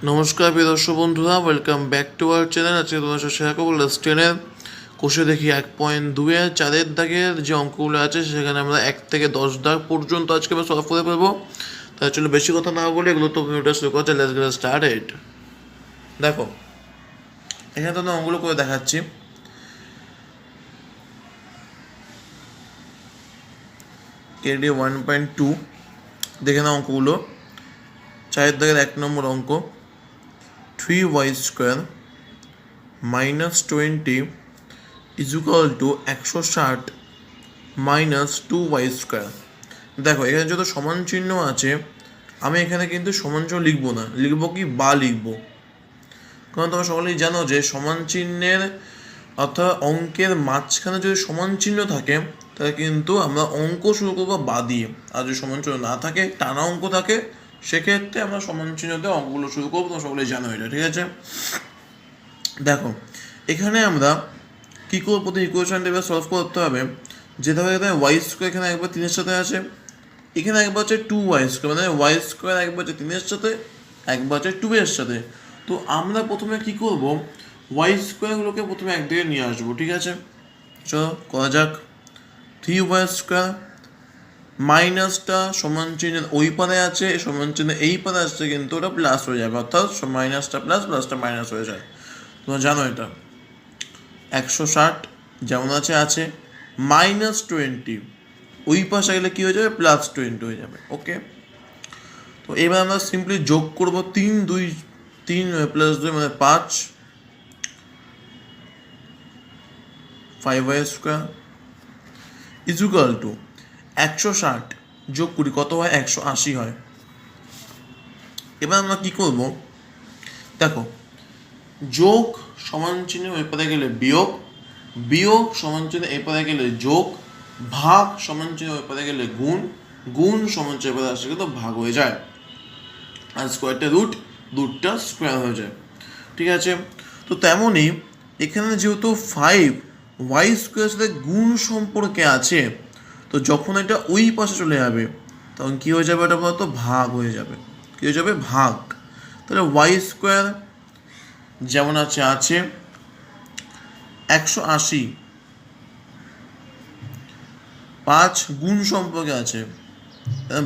নমস্কার প্রিয় দর্শক বন্ধুরা, welcome back to our channel. আজকে তোমার সাথে শেয়ার করবো ক্লাস 10-এর কোষে দেখি 1.2-এর 4-এর দাগের যে অঙ্কগুলো আছে সেখানে আমরা 1 থেকে 10 দাগ পর্যন্ত আজকে আমরা সলভ করে ফেলবো। তার জন্য বেশি কথা না বলে এগুলো তো ভিডিওটা শুরু করছে। Let's get started. দেখো এখানে তো অঙ্কগুলো করে দেখাচ্ছি। কেডি 1.2 দেখে নাও অঙ্কগুলো। 4-এর দাগের 1 নম্বর অঙ্ক, 3y square minus 20 is equal to 160 minus 2y square. দেখো এখানে যত সমান চিহ্ন আছে আমি এখানে কিন্তু সমান চিহ্ন লিখবো না, লিখবো কি বা লিখবো, কারণ তোমরা সকলেই জানো যে সমান চিহ্নের অর্থাৎ অঙ্কের মাঝখানে যদি সমান চিহ্ন থাকে তাহলে কিন্তু আমরা অঙ্ক শুরু করবো বা দিয়ে, আর যদি সমান চিহ্ন না থাকে টানা অঙ্ক থাকে সেক্ষেত্রে আমরা সমান চিহ্নতে অঙ্কগুলো শুরু করবো। তোমরা সকলেই জানো এটা, ঠিক আছে। দেখো এখানে আমরা কী করবো, প্রতি ইকুয়েশনটা এবার সলভ করতে হবে। যেটা হয়ে গেছে ওয়াই স্কোয়ার এখানে একবার 3-এর সাথে আছে, এখানে একবার হচ্ছে 2y স্কোয়ার, মানে ওয়াই স্কোয়ার একবার হচ্ছে 3-এর সাথে, একবার হচ্ছে 2-এর সাথে। তো আমরা প্রথমে কী করবো, ওয়াই স্কোয়ারগুলোকে প্রথমে একদিকে নিয়ে আসবো, ঠিক আছে। চলো করা যাক। 3y স্কোয়ার মাইনাসটা সমান চিহ্নের ওই পারে আছে, সমান চিহ্নের এই পারে আসছে, কিন্তু ওটা প্লাস হয়ে যাবে, অর্থাৎ মাইনাসটা প্লাস প্লাসটা মাইনাস হয়ে যায়। তোমরা জানো এটা। 160 যেমন আছে আছে, মাইনাস 20 ওই পাশে গেলে কী হয়ে যাবে, প্লাস 20 হয়ে যাবে। ওকে, তো এবার আমরা সিম্পলি যোগ করব। 3 প্লাস 2 মানে 5y square is equal to 160 যোগ করি কত হয়, 180 হয়। এবার আমরা কী করব, দেখো যোগ সমান চিহ্ন এপারে গেলে বিয়োগ, বিয়োগ সমান চিহ্ন এপারে গেলে যোগ, ভাগ সমান চিহ্ন এপারে গেলে গুণ, গুণ সমান চিহ্ন এপারে আসলে কিন্তু ভাগ হয়ে যায়, আর স্কোয়ারটা রুটটা স্কোয়ার হয়ে যায়, ঠিক আছে। তো তেমনই এখানে যেহেতু 5y স্কোয়ারের সাথে গুণ সম্পর্কে আছে, তো যখন এটা ওই পাশে চলে যাবে তখন কী হয়ে যাবে, এটা বলতো ভাগ হয়ে যাবে। কী হয়ে যাবে, ভাগ। তাহলে ওয়াই স্কোয়ার যেমন আছে আছে 180, 5 গুণ সম্পর্কে আছে,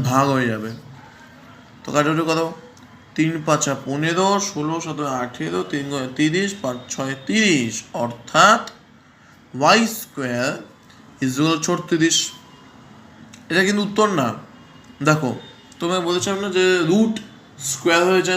ভাগ হয়ে যাবে। তো কাটাকুটি করো, 3 5 15, 16 17 18, 3 30, 5 6 30, অর্থাৎ ওয়াই স্কোয়ার ইজ ইকুয়াল 36। এটা কিন্তু উত্তর না। দেখো তোমায় বলেছিলাম না যে রুট স্কোয়ার হয়ে যায়